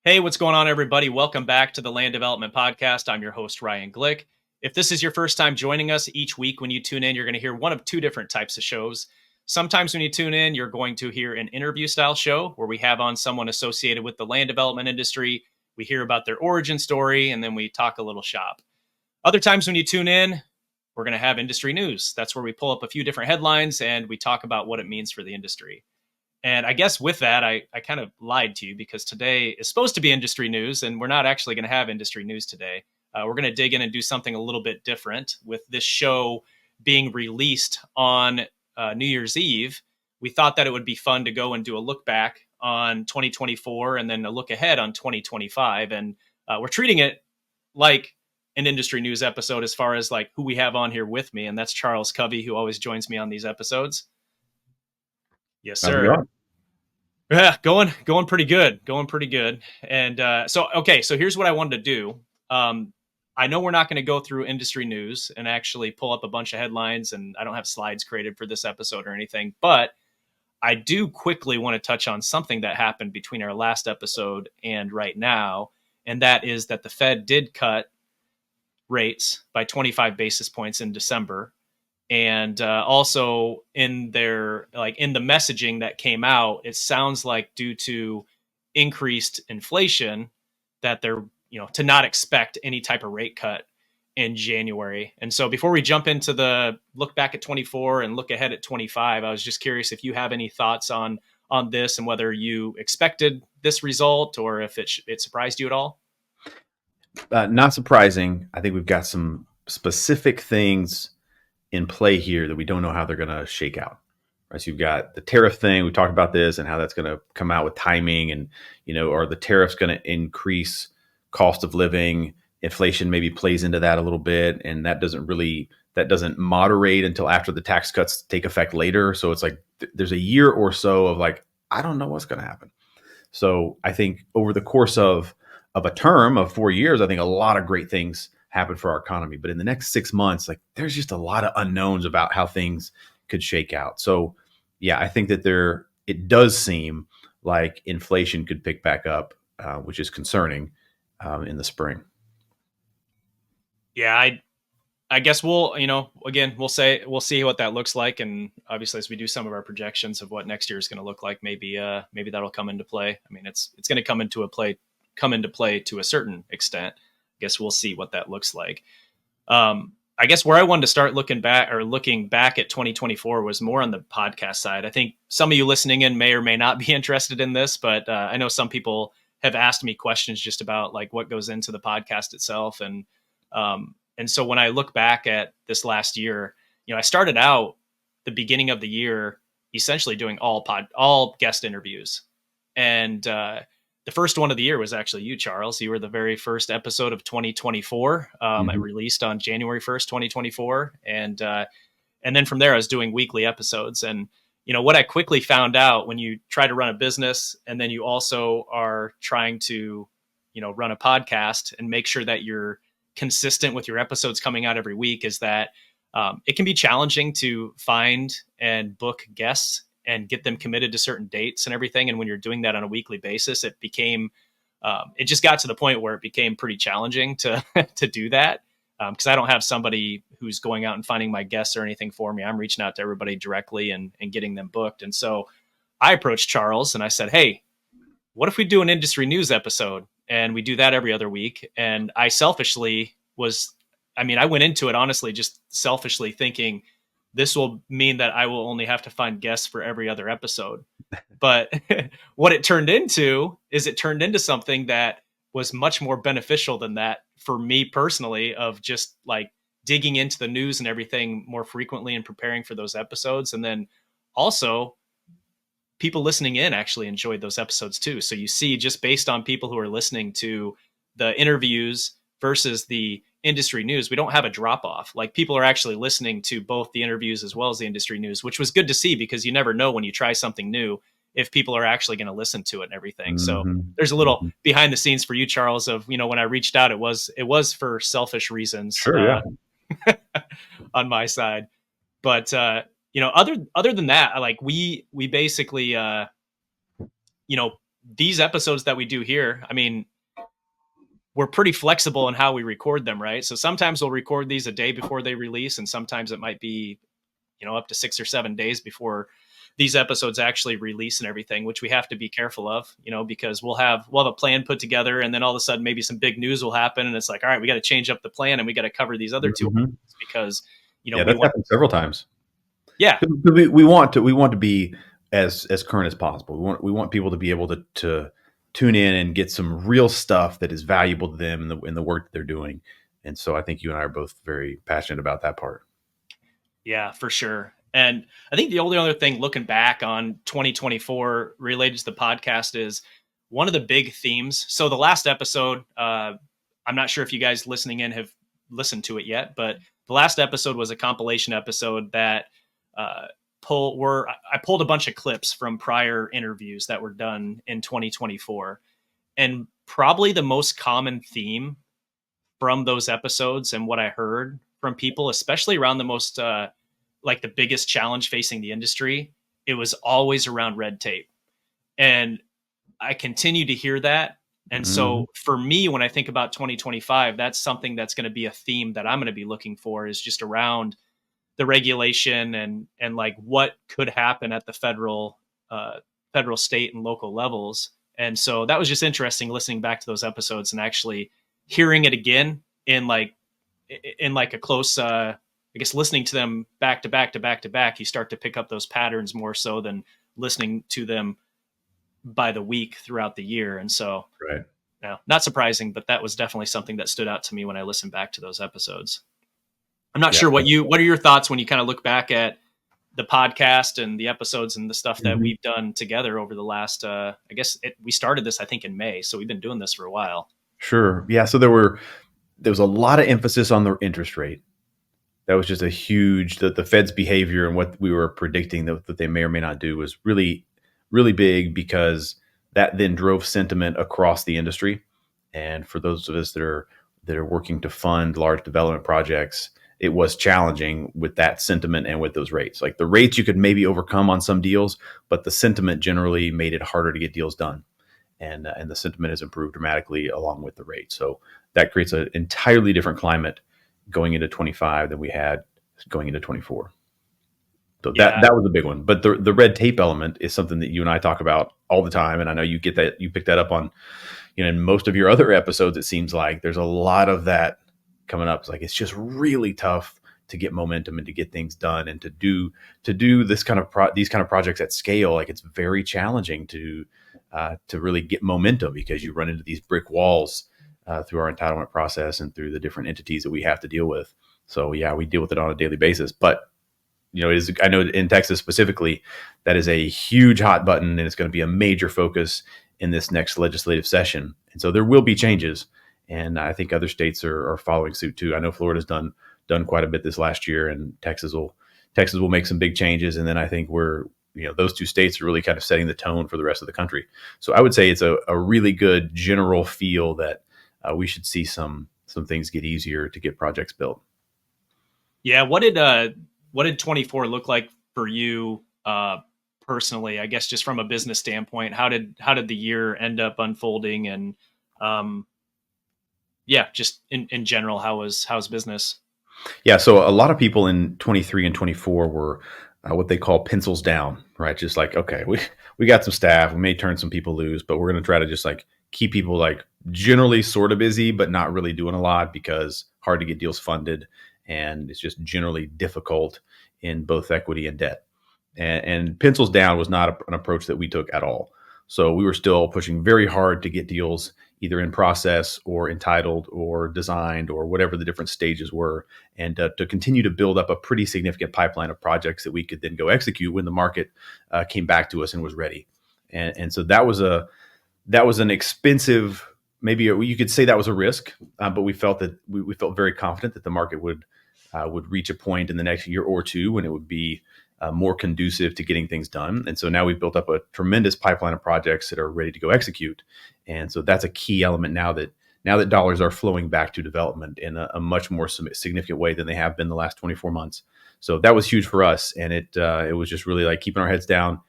Hey, what's going on, everybody? Welcome back to the Land Development Podcast. I'm your host, Ryan Glick. If this is your first time joining us, each week when you tune in, you're going to hear one of two different types of shows. Sometimes when you tune in, you're going to hear an interview style show where we have on someone associated with the land development industry. We hear about their origin story, and then we talk a little shop. Other times when you tune in, we're going to have industry news. That's where we pull up a few different headlines and we talk about what it means for the industry. And I guess with that, I kind of lied to you because today is supposed to be industry news, and we're not actually going to have industry news today. We're going to dig in and do something a little bit different with this show being released on New Year's Eve. We thought that it would be fun to go and do a look back on 2024 and then a look ahead on 2025. And we're treating it like an industry news episode as far as like who we have on here with me. And that's Charles Covey, who always joins me on these episodes. Yes, How's it sir. going? Yeah, going pretty good, going pretty good. And so here's what I wanted to do. I know we're not going to go through industry news and actually pull up a bunch of headlines, and I don't have slides created for this episode or anything, but I do quickly want to touch on something that happened between our last episode and right now, and that is that the Fed did cut rates by 25 basis points in December. And also in their in the messaging that came out, it sounds like due to increased inflation that they're to not expect any type of rate cut in January. And so before we jump into the look back at 24 and look ahead at 25, I was just curious if you have any thoughts on this and whether you expected this result or if it surprised you at all. Not surprising. I think we've got some specific things in play here that we don't know how they're going to shake out. Right. So you've got the tariff thing. We talked about this and how that's going to come out with timing and, are the tariffs going to increase cost of living? Inflation maybe plays into that a little bit. And that doesn't moderate until after the tax cuts take effect later. So it's like there's a year or so of like, I don't know what's going to happen. So I think over the course of a term of 4 years, I think a lot of great things happen for our economy. But in the next 6 months, like there's just a lot of unknowns about how things could shake out. So yeah, I think that it does seem like inflation could pick back up, which is concerning in the spring. Yeah, I guess we'll see what that looks like. And obviously as we do some of our projections of what next year is going to look like, maybe that'll come into play. I mean, it's going to come into play to a certain extent. I guess we'll see what that looks like. I guess where I wanted to start looking back at 2024 was more on the podcast side. I think some of you listening in may or may not be interested in this, but I know some people have asked me questions just about like what goes into the podcast itself. And so when I look back at this last year, I started out the beginning of the year essentially doing all guest interviews. And the first one of the year was actually you, Charles. You were the very first episode of 2024. I released on January 1st, 2024. And then from there, I was doing weekly episodes. And, what I quickly found out when you try to run a business and then you also are trying to, run a podcast and make sure that you're consistent with your episodes coming out every week is that it can be challenging to find and book guests and get them committed to certain dates and everything. And when you're doing that on a weekly basis, it just got to the point where it became pretty challenging to to do that because I don't have somebody who's going out and finding my guests or anything for me. I'm reaching out to everybody directly and getting them booked. And so I approached Charles and I said, hey, what if we do an industry news episode? And we do that every other week. And I went into it honestly, just selfishly thinking this will mean that I will only have to find guests for every other episode. But what it turned into something that was much more beneficial than that for me personally, of just like digging into the news and everything more frequently and preparing for those episodes. And then also people listening in actually enjoyed those episodes too. So you see, just based on people who are listening to the interviews versus the industry news, we don't have a drop off. Like people are actually listening to both the interviews as well as the industry news, which was good to see because you never know when you try something new if people are actually going to listen to it and everything. So there's a little behind the scenes for you, Charles, of when I reached out, it was for selfish reasons. Sure, yeah. On my side. But other than that, like we basically these episodes that we do here, I mean, we're pretty flexible in how we record them, right? So sometimes we'll record these a day before they release, and sometimes it might be, up to 6 or 7 days before these episodes actually release and everything, which we have to be careful of, because we'll have a plan put together, and then all of a sudden maybe some big news will happen, and it's like, all right, we got to change up the plan and we got to cover these other two Mhm. because Yeah, we that's want. happened several times. Yeah. We want to be as current as possible. We want people to be able to tune in and get some real stuff that is valuable to them in the work that they're doing. And so I think you and I are both very passionate about that part. Yeah, for sure. And I think the only other thing looking back on 2024 related to the podcast is one of the big themes. So the last episode, I'm not sure if you guys listening in have listened to it yet, but the last episode was a compilation episode that uh, I pulled a bunch of clips from prior interviews that were done in 2024, and probably the most common theme from those episodes and what I heard from people, especially around the most like the biggest challenge facing the industry, it was always around red tape. And I continue to hear that. And Mhm. so for me, when I think about 2025, that's something that's going to be a theme that I'm going to be looking for, is just around the regulation and like what could happen at the federal, state, and local levels. And so that was just interesting listening back to those episodes and actually hearing it again in like a close, I guess, listening to them back to back to back to back, you start to pick up those patterns more so than listening to them by the week throughout the year. And so, Right. not surprising, but that was definitely something that stood out to me when I listened back to those episodes. I'm not Yeah. sure what are your thoughts when you kind of look back at the podcast and the episodes and the stuff that Mhm. we've done together over the last, I guess we started this, I think, in May. So we've been doing this for a while. Sure. Yeah. So there was a lot of emphasis on the interest rate. That was just a huge the Fed's behavior and what we were predicting that they may or may not do was really, really big, because that then drove sentiment across the industry. And for those of us that are working to fund large development projects, it was challenging with that sentiment and with those rates. Like the rates you could maybe overcome on some deals, but the sentiment generally made it harder to get deals done. And the sentiment has improved dramatically along with the rate. So that creates an entirely different climate going into 25 than we had going into 24. So that Yeah. that was a big one. But the red tape element is something that you and I talk about all the time, and I know you get that, you pick that up on, in most of your other episodes. It seems like there's a lot of that coming up. It's like it's just really tough to get momentum and to get things done and to do this kind of these kind of projects at scale. Like it's very challenging to really get momentum, because you run into these brick walls through our entitlement process and through the different entities that we have to deal with. So yeah, we deal with it on a daily basis. But I know in Texas specifically, that is a huge hot button, and it's going to be a major focus in this next legislative session. And so there will be changes, and I think other states are following suit too. I know Florida's done quite a bit this last year, and Texas will make some big changes. And then I think those two states are really kind of setting the tone for the rest of the country. So I would say it's a really good general feel that we should see some things get easier to get projects built. Yeah. What did 24 look like for you personally? I guess just from a business standpoint, how did the year end up unfolding? And um, yeah, just in general, how's business? Yeah, so a lot of people in 23 and 24 were what they call pencils down, right? Just like, okay, we got some staff, we may turn some people loose, but we're going to try to just like keep people like generally sort of busy, but not really doing a lot, because hard to get deals funded, and it's just generally difficult in both equity and debt. And pencils down was not an approach that we took at all. So we were still pushing very hard to get deals either in process or entitled or designed or whatever the different stages were, and to continue to build up a pretty significant pipeline of projects that we could then go execute when the market came back to us and was ready. And so that was an expensive, maybe you could say that was a risk, but we felt that we felt very confident that the market would reach a point in the next year or two when it would be more conducive to getting things done. And so now we've built up a tremendous pipeline of projects that are ready to go execute. And so that's a key element now that dollars are flowing back to development in a much more significant way than they have been the last 24 months. So that was huge for us. And it was just really like keeping our heads down,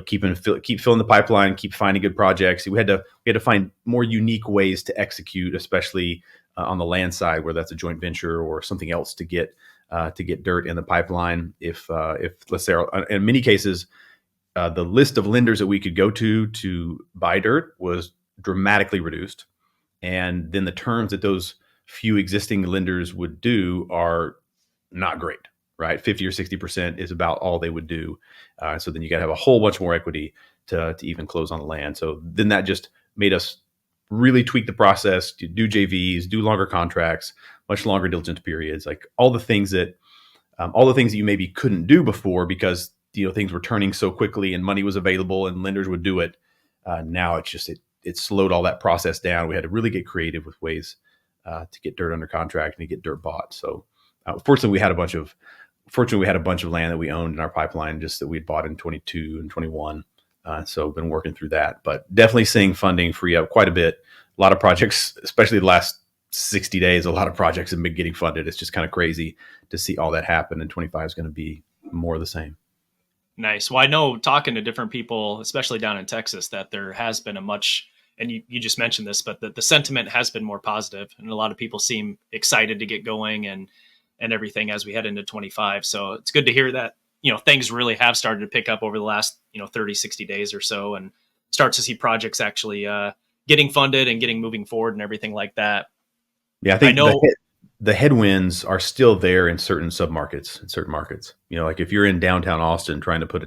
keep filling the pipeline, keep finding good projects. We had to find more unique ways to execute, especially on the land side, where that's a joint venture or something else to get dirt in the pipeline. If let's say, in many cases, the list of lenders that we could go to buy dirt was dramatically reduced, and then the terms that those few existing lenders would do are not great, right? 50 or 60% is about all they would do. So then you got to have a whole bunch more equity to even close on the land. So then that just made us really tweak the process, to do JVs, do longer contracts, much longer diligence periods, like all the things that you maybe couldn't do before because things were turning so quickly and money was available and lenders would do it. Now it slowed all that process down. We had to really get creative with ways to get dirt under contract and to get dirt bought. So fortunately, we had a bunch of land that we owned in our pipeline, just that we had bought in 22 and 21. So been working through that, but definitely seeing funding free up quite a bit. A lot of projects, especially the last 60 days, a lot of projects have been getting funded. It's just kind of crazy to see all that happen. And 25 is going to be more of the same. Nice. Well, I know talking to different people, especially down in Texas, that there has been and you just mentioned this, but the sentiment has been more positive, and a lot of people seem excited to get going and everything as we head into 25. So it's good to hear that, things really have started to pick up over the last, 30, 60 days or so, and start to see projects actually getting funded and getting moving forward and everything like that. Yeah, I think the headwinds are still there in certain submarkets, in certain markets. Like if you're in downtown Austin trying to put a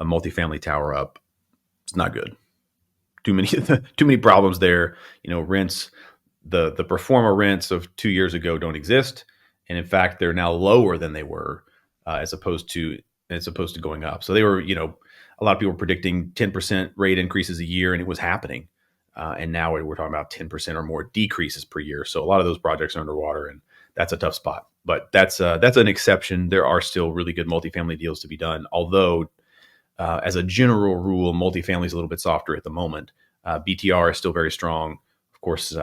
multifamily tower up, it's not good. Too many problems there. Rents, the pro forma rents of 2 years ago don't exist, and in fact, they're now lower than they were, as opposed to going up. So they were, a lot of people were predicting 10% rate increases a year, and it was happening. And now we're talking about 10% or more decreases per year. So a lot of those projects are underwater, and that's a tough spot. But that's an exception. There are still really good multifamily deals to be done. Although, as a general rule, multifamily is a little bit softer at the moment. BTR is still very strong. Of course,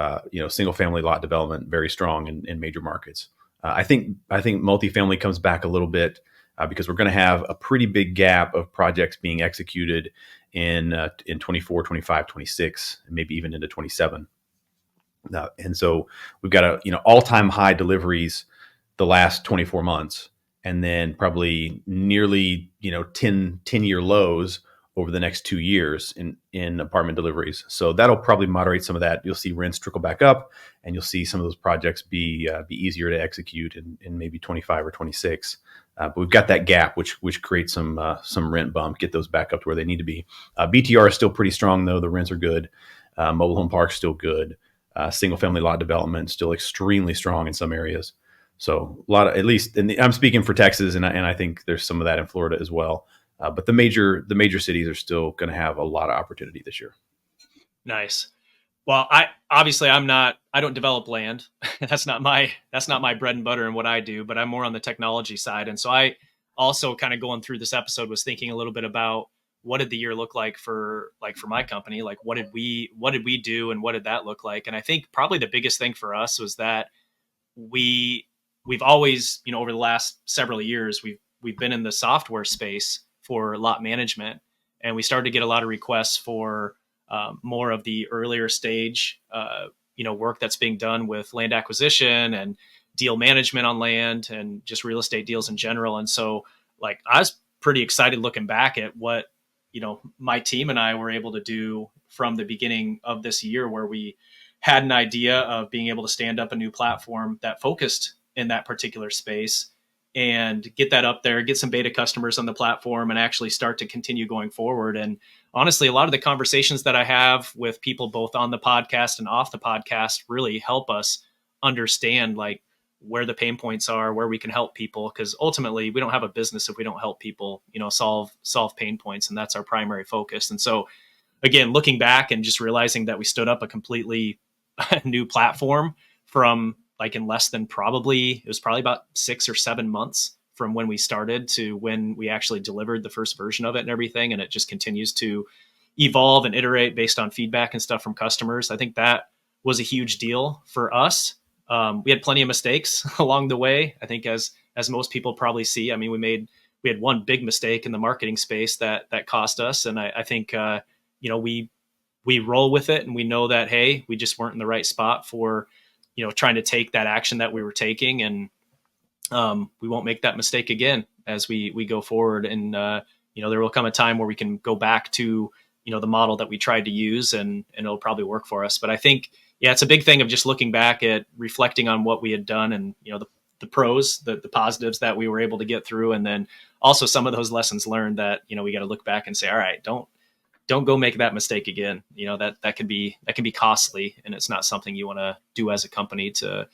single family lot development very strong in major markets. I think multifamily comes back a little bit because we're going to have a pretty big gap of projects being executed in 24, 25, 26, and maybe even into 27. And so we've got all-time high deliveries the last 24 months, and then probably nearly 10-year lows over the next 2 years in apartment deliveries. So that'll probably moderate some of that. You'll see rents trickle back up, and you'll see some of those projects be easier to execute in maybe 25 or 26. But we've got that gap, which creates some rent bump, get those back up to where they need to be. BTR is still pretty strong, though. The rents are good. Mobile home parks still good. Single family lot development still extremely strong in some areas. So a lot of, at least, I'm speaking for Texas, and I think there's some of that in Florida as well. But the major cities are still going to have a lot of opportunity this year. Nice. Well, I don't develop land. That's not my bread and butter and what I do, but I'm more on the technology side. And so I also, kind of going through this episode, was thinking a little bit about what did the year look like for my company? Like what did we do and what did that look like? And I think probably the biggest thing for us was that we've always, over the last several years, we've been in the software space for lot management, and we started to get a lot of requests for more of the earlier stage, work that's being done with land acquisition and deal management on land and just real estate deals in general. And so, I was pretty excited looking back at what, my team and I were able to do from the beginning of this year, where we had an idea of being able to stand up a new platform that focused in that particular space and get that up there, get some beta customers on the platform, and actually start to continue going forward. And honestly, a lot of the conversations that I have with people both on the podcast and off the podcast really help us understand where the pain points are, where we can help people. Because ultimately, we don't have a business if we don't help people, solve pain points. And that's our primary focus. And so again, looking back and just realizing that we stood up a completely new platform from in less than it was probably about 6 or 7 months from when we started to when we actually delivered the first version of it and everything. And it just continues to evolve and iterate based on feedback and stuff from customers. I think that was a huge deal for us. We had plenty of mistakes along the way. I think as most people probably see, I mean, we made we had one big mistake in the marketing space that cost us. And I think, we roll with it, and we know that, hey, we just weren't in the right spot for, trying to take that action that we were taking. And we won't make that mistake again as we go forward. And, there will come a time where we can go back to, the model that we tried to use, and it'll probably work for us. But I think, yeah, it's a big thing of just looking back at reflecting on what we had done, and, the pros, the positives that we were able to get through. And then also some of those lessons learned that, we got to look back and say, all right, don't go make that mistake again. That can be costly, and it's not something you want to do as a company to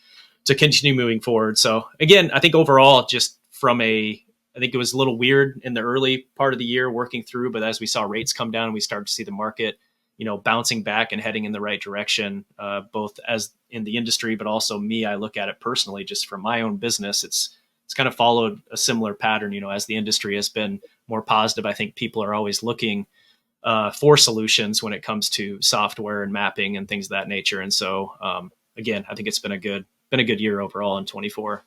continue moving forward. So again, I think overall, just I think it was a little weird in the early part of the year working through, but as we saw rates come down, we started to see the market, bouncing back and heading in the right direction, both as in the industry, but also me. I look at it personally, just from my own business. It's kind of followed a similar pattern. As the industry has been more positive, I think people are always looking for solutions when it comes to software and mapping and things of that nature. And so, again, I think it's been a good year overall in 24.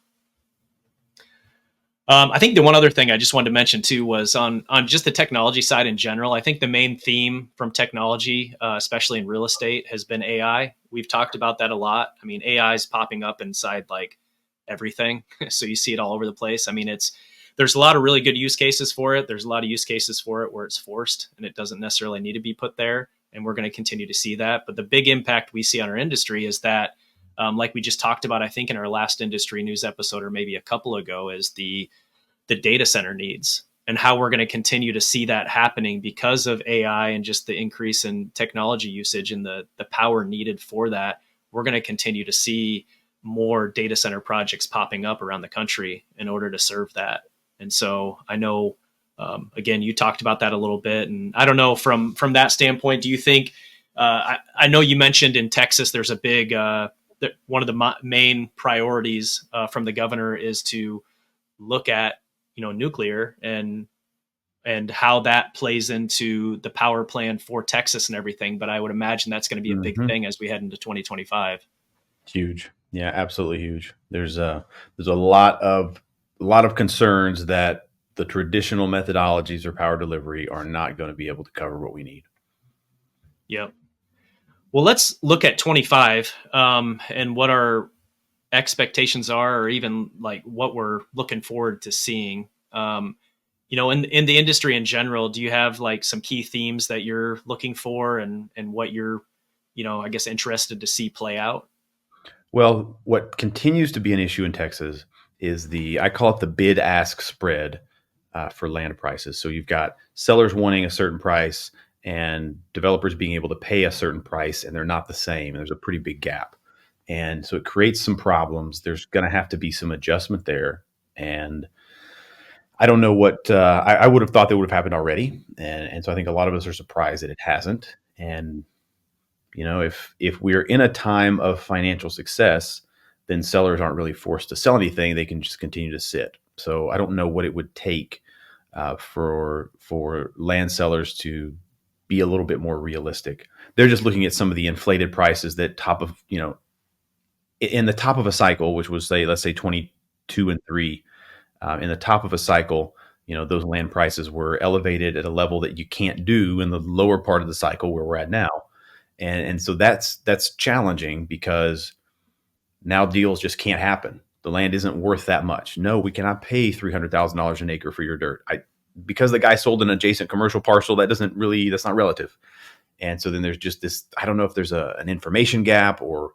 I think the one other thing I just wanted to mention too was on just the technology side in general. I think the main theme from technology, especially in real estate, has been AI. We've talked about that a lot. I mean, AI is popping up inside like everything, so you see it all over the place. I mean, there's a lot of really good use cases for it. There's a lot of use cases for it where it's forced and it doesn't necessarily need to be put there, and we're going to continue to see that. But the big impact we see on our industry is that, like we just talked about, I think in our last industry news episode, or maybe a couple ago, is the data center needs, and how we're going to continue to see that happening because of AI and just the increase in technology usage and the power needed for that. We're going to continue to see more data center projects popping up around the country in order to serve that. And so I know, again, you talked about that a little bit, and I don't know from that standpoint, do you think, I know you mentioned in Texas, there's a big, one of the main priorities from the governor is to look at, nuclear and how that plays into the power plan for Texas and everything. But I would imagine that's going to be a big thing as we head into 2025. Huge. Yeah, absolutely huge. There's a lot of concerns that the traditional methodologies or power delivery are not going to be able to cover what we need. Yep. Well, let's look at 25 and what our expectations are, or even like what we're looking forward to seeing. In the industry in general, do you have like some key themes that you're looking for, and what you're, I guess, interested to see play out? Well, what continues to be an issue in Texas is I call it the bid ask spread for land prices. So you've got sellers wanting a certain price and developers being able to pay a certain price, and they're not the same. And there's a pretty big gap. And so it creates some problems. There's going to have to be some adjustment there. And I don't know what I would have thought that would have happened already. And so I think a lot of us are surprised that it hasn't. And, if we're in a time of financial success, then sellers aren't really forced to sell anything. They can just continue to sit. So I don't know what it would take for land sellers to be a little bit more realistic. They're just looking at some of the inflated prices that in the top of a cycle, which was let's say 22 and 3, in the top of a cycle, those land prices were elevated at a level that you can't do in the lower part of the cycle where we're at now. And so that's challenging, because now deals just can't happen. The land isn't worth that much. No, we cannot pay $300,000 an acre for your dirt. Because the guy sold an adjacent commercial parcel, that's not relative. And so then there's just this, I don't know if there's an information gap, or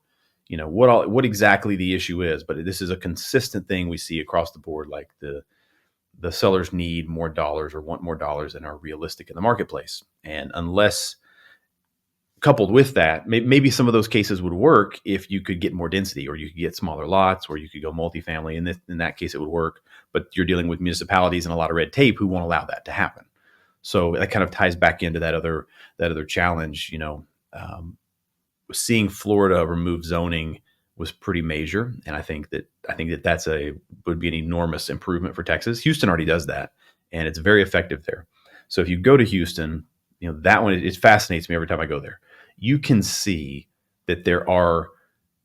what exactly the issue is, but this is a consistent thing we see across the board. Like the sellers need more dollars, or want more dollars than are realistic in the marketplace. And unless, coupled with that, maybe some of those cases would work if you could get more density, or you could get smaller lots, or you could go multifamily. In that case, it would work. But you're dealing with municipalities and a lot of red tape who won't allow that to happen. So that kind of ties back into that other challenge. Seeing Florida remove zoning was pretty major, and I think that would be an enormous improvement for Texas. Houston already does that, and it's very effective there. So if you go to Houston, that one, it fascinates me every time I go there. You can see that there are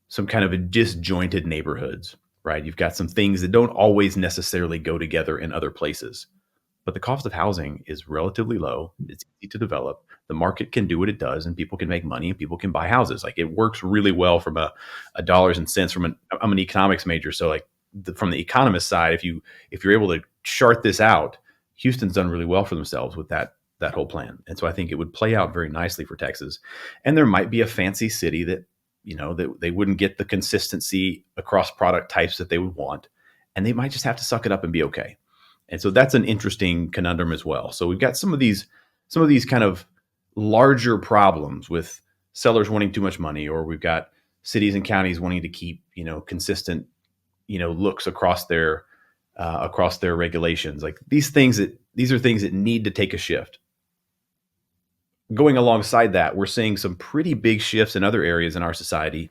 some kind of disjointed neighborhoods, right? You've got some things that don't always necessarily go together in other places. but the cost of housing is relatively low. It's easy to develop. The market can do what it does, and people can make money, and people can buy houses. Like, it works really well from a dollars and cents. I'm an economics major, so like from the economist side, if you're able to chart this out, Houston's done really well for themselves with that whole plan. And so I think it would play out very nicely for Texas. And there might be a fancy city that, that they wouldn't get the consistency across product types that they would want, and they might just have to suck it up and be okay. And so that's an interesting conundrum as well. So we've got some of these kind of larger problems with sellers wanting too much money, or we've got cities and counties wanting to keep, consistent, looks across their regulations. Like, these are things that need to take a shift. Going alongside that, we're seeing some pretty big shifts in other areas in our society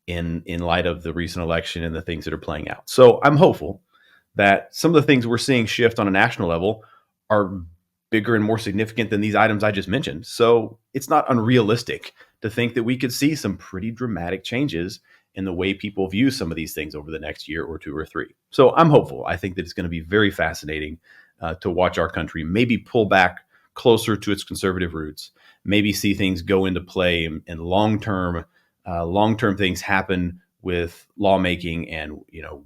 in light of the recent election and the things that are playing out. So I'm hopeful that some of the things we're seeing shift on a national level are bigger and more significant than these items I just mentioned. So it's not unrealistic to think that we could see some pretty dramatic changes in the way people view some of these things over the next year or two or three. So I'm hopeful. I think that it's going to be very fascinating to watch our country maybe pull back closer to its conservative roots, maybe see things go into play, and long-term things happen with lawmaking and,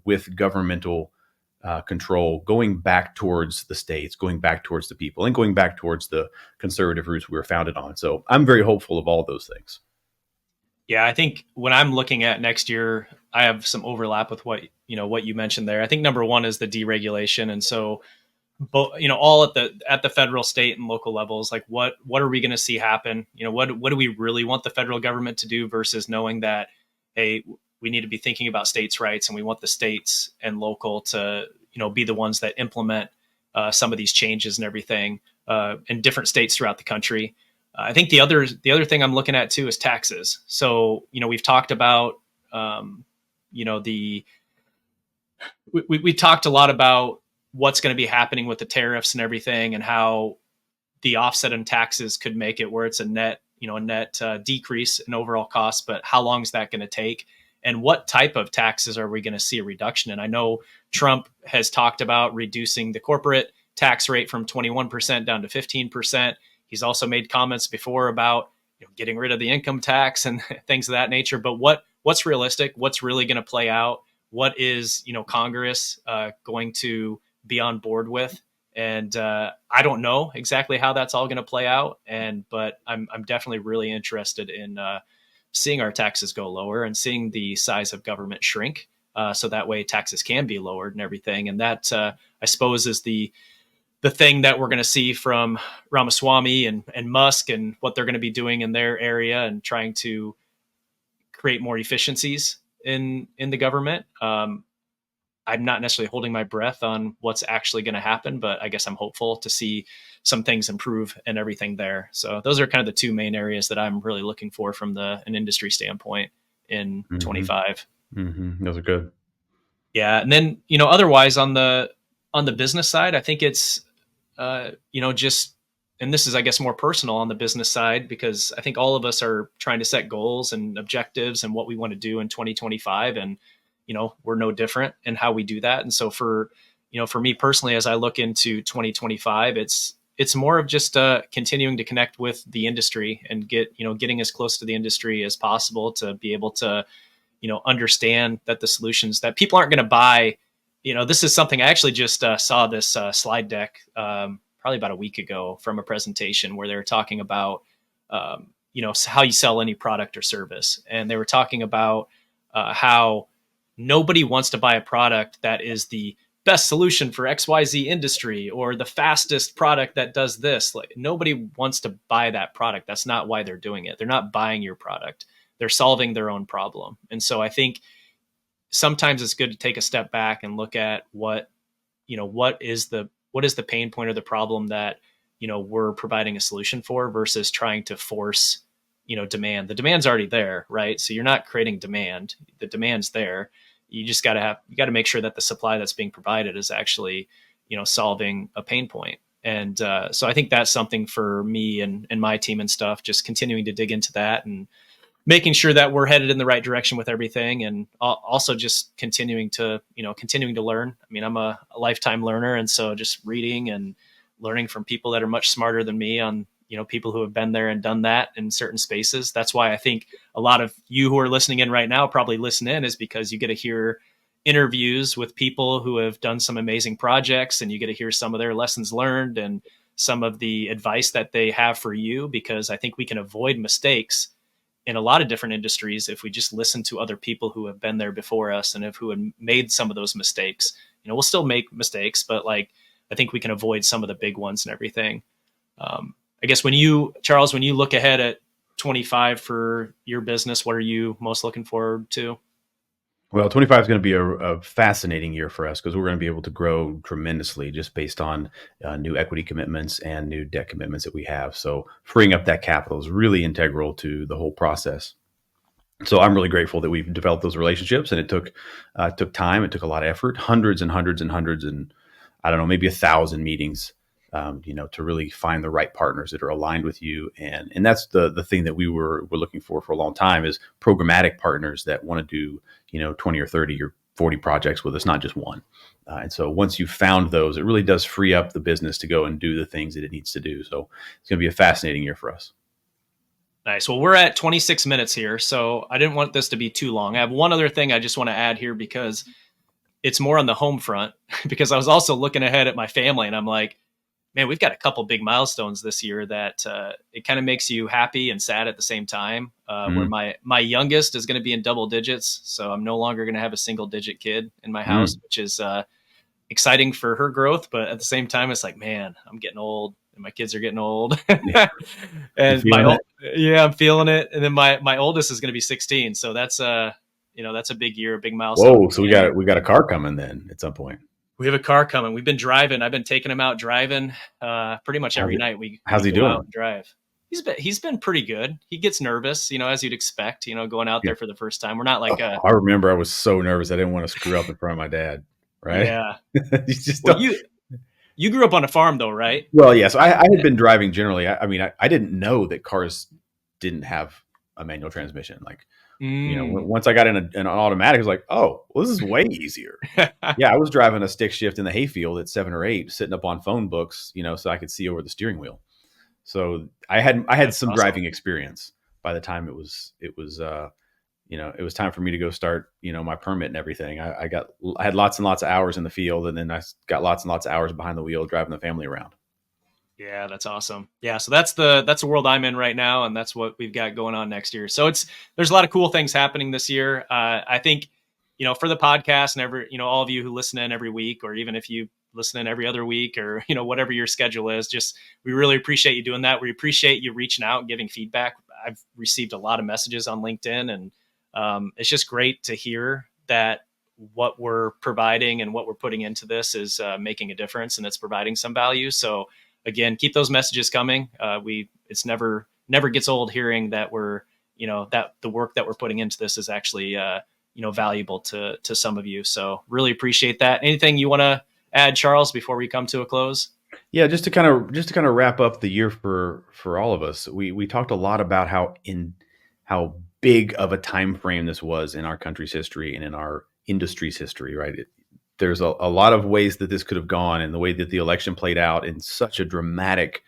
with governmental control, going back towards the states, going back towards the people, and going back towards the conservative roots we were founded on. So I'm very hopeful of all of those things. Yeah, I think when I'm looking at next year, I have some overlap with what you mentioned there. I think number one is the deregulation, and so both, all at the federal, state, and local levels. Like, what are we going to see happen? What do we really want the federal government to do versus knowing that, hey, we need to be thinking about states' rights, and we want the states and local to be the ones that implement some of these changes and everything in different states throughout the country. I think the other thing I'm looking at too is taxes. So we've talked about we talked a lot about what's going to be happening with the tariffs and everything, and how the offset in taxes could make it where it's a net decrease in overall costs. But how long is that going to take? And what type of taxes are we going to see a reduction in? I know Trump has talked about reducing the corporate tax rate from 21% down to 15%. He's also made comments before about getting rid of the income tax and things of that nature. But what's realistic? What's really going to play out? What is Congress going to be on board with? And I don't know exactly how that's all going to play out. But I'm definitely really interested in seeing our taxes go lower and seeing the size of government shrink, so that way taxes can be lowered and everything. And that I suppose is the thing that we're going to see from Ramaswamy and Musk, and what they're going to be doing in their area and trying to create more efficiencies in the government. I'm not necessarily holding my breath on what's actually going to happen, but I guess I'm hopeful to see some things improve and everything there. So those are kind of the two main areas that I'm really looking for from an industry standpoint in 25. Mm-hmm. Those are good. Yeah. And then, otherwise on the business side, I think it's, just, and this is, I guess, more personal on the business side, because I think all of us are trying to set goals and objectives and what we want to do in 2025. And, we're no different in how we do that. And so for me personally, as I look into 2025, it's more of just continuing to connect with the industry and getting as close to the industry as possible to be able to, understand that the solutions that people aren't going to buy. This is something I actually just saw this slide deck probably about a week ago from a presentation where they were talking about, how you sell any product or service. And they were talking about how nobody wants to buy a product that is the best solution for XYZ industry or the fastest product that does this. Like, nobody wants to buy that product. That's not why they're doing it. They're not buying your product. They're solving their own problem. And so I think sometimes it's good to take a step back and look at what is the pain point or the problem that, we're providing a solution for, versus trying to force, demand. The demand's already there, right? So you're not creating demand. The demand's there. You just got to make sure that the supply that's being provided is actually, solving a pain point. And so I think that's something for me and my team and stuff, just continuing to dig into that and making sure that we're headed in the right direction with everything. And also just continuing to learn. I mean, I'm a lifetime learner. And so just reading and learning from people that are much smarter than me on, people who have been there and done that in certain spaces. That's why I think a lot of you who are listening in right now probably listen in, is because you get to hear interviews with people who have done some amazing projects, and you get to hear some of their lessons learned and some of the advice that they have for you, because I think we can avoid mistakes in a lot of different industries if we just listen to other people who have been there before us and who have made some of those mistakes. We'll still make mistakes, but like, I think we can avoid some of the big ones and everything. I guess Charles, when you look ahead at 25 for your business, what are you most looking forward to? Well, 25 is going to be a fascinating year for us because we're going to be able to grow tremendously just based on new equity commitments and new debt commitments that we have. So freeing up that capital is really integral to the whole process. So I'm really grateful that we've developed those relationships, and it took time. It took a lot of effort, hundreds and hundreds and hundreds, and I don't know, maybe 1,000 meetings, to really find the right partners that are aligned with you. And that's the thing that we're looking for a long time, is programmatic partners that want to do, 20 or 30 or 40 projects with us, not just one. And so once you've found those, it really does free up the business to go and do the things that it needs to do. So it's going to be a fascinating year for us. Nice. Well, we're at 26 minutes here, so I didn't want this to be too long. I have one other thing I just want to add here, because it's more on the home front, because I was also looking ahead at my family, and I'm like, man, we've got a couple big milestones this year that it kind of makes you happy and sad at the same time. Where my youngest is going to be in double digits, so I'm no longer going to have a single digit kid in my house, which is exciting for her growth. But at the same time, it's like, man, I'm getting old, and my kids are getting old. And I'm feeling it. And then my oldest is going to be 16, so that's that's a big year, a big milestone. Whoa! So we got a car coming then at some point. We have a car coming. We've been driving. I've been taking him out driving pretty much every night. How's he doing? Out and drive. He's been pretty good. He gets nervous, as you'd expect, going out there for the first time. We're not like I remember I was so nervous. I didn't want to screw up in front of my dad. Right? Yeah. You grew up on a farm though, right? Well, yes. I had been driving generally. I didn't know that cars didn't have a manual transmission. Like, once I got in an automatic, I was like, oh, well, this is way easier. Yeah, I was driving a stick shift in the hayfield at 7 or 8, sitting up on phone books, so I could see over the steering wheel. So I had That's some awesome. driving experience by the time it was time for me to go start, my permit and everything. I had lots and lots of hours in the field, and then I got lots and lots of hours behind the wheel driving the family around. Yeah, that's awesome. Yeah, so that's the world I'm in right now, and that's what we've got going on next year. So there's a lot of cool things happening this year. I think, for the podcast and all of you who listen in every week, or even if you listen in every other week, or whatever your schedule is, we really appreciate you doing that. We appreciate you reaching out and giving feedback. I've received a lot of messages on LinkedIn, and it's just great to hear that what we're providing and what we're putting into this is making a difference, and it's providing some value. So again, keep those messages coming. It's never gets old hearing that we're, that the work that we're putting into this is actually, valuable to some of you. So really appreciate that. Anything you want to add, Charles, before we come to a close? Yeah, just to kind of wrap up the year for all of us. We talked a lot about how big of a time frame this was in our country's history and in our industry's history, right? There's a lot of ways that this could have gone, and the way that the election played out in such a dramatic,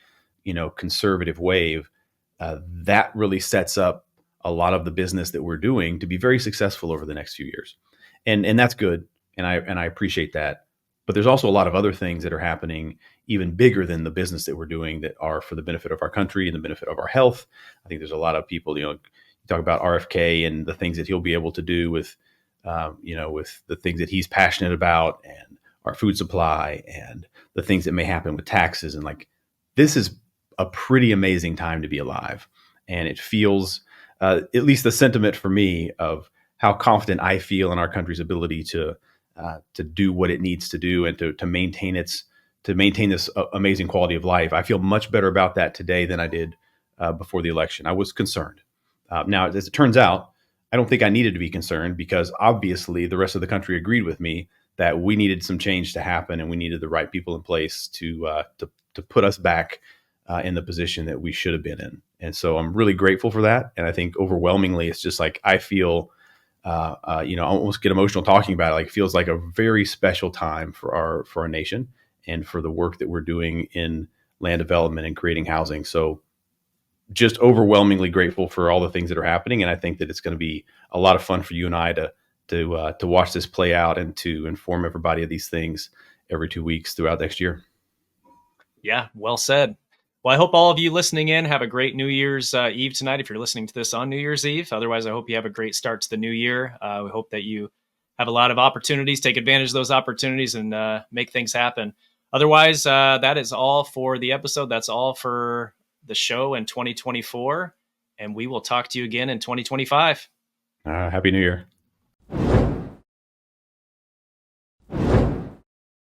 conservative wave, that really sets up a lot of the business that we're doing to be very successful over the next few years. And that's good. And I appreciate that. But there's also a lot of other things that are happening even bigger than the business that we're doing that are for the benefit of our country and the benefit of our health. I think there's a lot of people, you talk about RFK and the things that he'll be able to do with the things that he's passionate about, and our food supply, and the things that may happen with taxes. And like, this is a pretty amazing time to be alive. And it feels, at least the sentiment for me, of how confident I feel in our country's ability to do what it needs to do, and to maintain this amazing quality of life. I feel much better about that today than I did before the election. I was concerned. Now, as it turns out, I don't think I needed to be concerned, because obviously the rest of the country agreed with me that we needed some change to happen, and we needed the right people in place to put us back in the position that we should have been in. And so I'm really grateful for that. And I think overwhelmingly, it's just like, I feel, I almost get emotional talking about it. Like, it feels like a very special time for our nation. and for the work that we're doing in land development and creating housing. So just overwhelmingly grateful for all the things that are happening. And I think that it's going to be a lot of fun for you and I to watch this play out and to inform everybody of these things every 2 weeks throughout next year. Yeah, well said. Well, I hope all of you listening in have a great New Year's Eve tonight if you're listening to this on New Year's Eve. Otherwise, I hope you have a great start to the new year. We hope that you have a lot of opportunities, take advantage of those opportunities, and make things happen. Otherwise, that is all for the episode. That's all for the show in 2024. And we will talk to you again in 2025. Happy New Year.